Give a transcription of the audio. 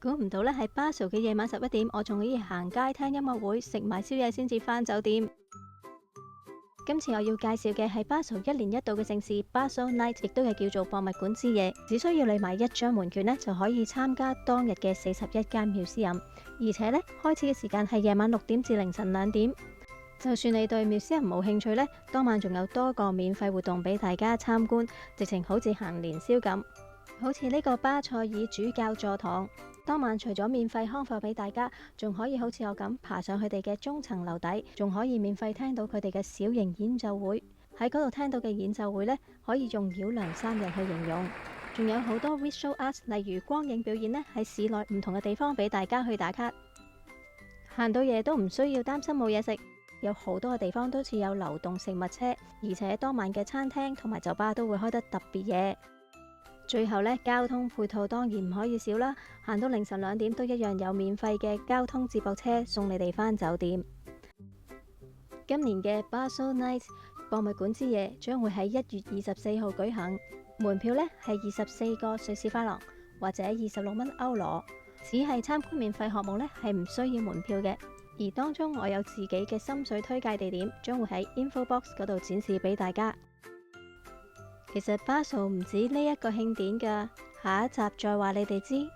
估唔到呢，喺巴塞嘅夜晚11點，我仲可以行街聽音樂會，食埋宵夜先至返酒店。今次我要介紹嘅係巴塞1年1度嘅盛事 Basel Night，亦都係叫做博物館之夜。只需要你買1張門券呢，就可以參加當日嘅41間museum，而且呢，開始嘅時間係夜晚6點至凌晨2點。就算你對 museum冇興趣呢，當晚仲有多個免費活動俾大家參觀，直情好似行年宵咁。好似呢個巴塞爾主教座堂，當晚除咗免費康復俾大家，仲可以好似我咁爬上佢哋嘅中層樓底，仲可以免費聽到佢哋嘅小型演奏會。喺嗰度聽到嘅演奏會呢，可以用繞樑3日去形容。仲有好多 visual arts，例如光影表演呢，喺市內唔同嘅地方俾大家去打卡。行到夜都唔需要擔心冇嘢食，有好多嘅地方都設有流動食物車，而且當晚嘅餐廳同埋酒吧都會開得特別夜。最後呢，交通配套當然唔可以少啦，行到凌晨2點都一樣有免費嘅交通接駁車送你哋返酒店。今年嘅 Basel Night 博物館之夜將會喺1月24號舉行，門票呢係24個瑞士法郎或者26蚊歐羅，只係參觀免費項目呢係唔需要門票嘅。而當中我有自己嘅心水推介地點，將會喺 info box 嗰度展示俾大家。其實巴塞唔止呢一個慶典㗎，下一集再話你哋知。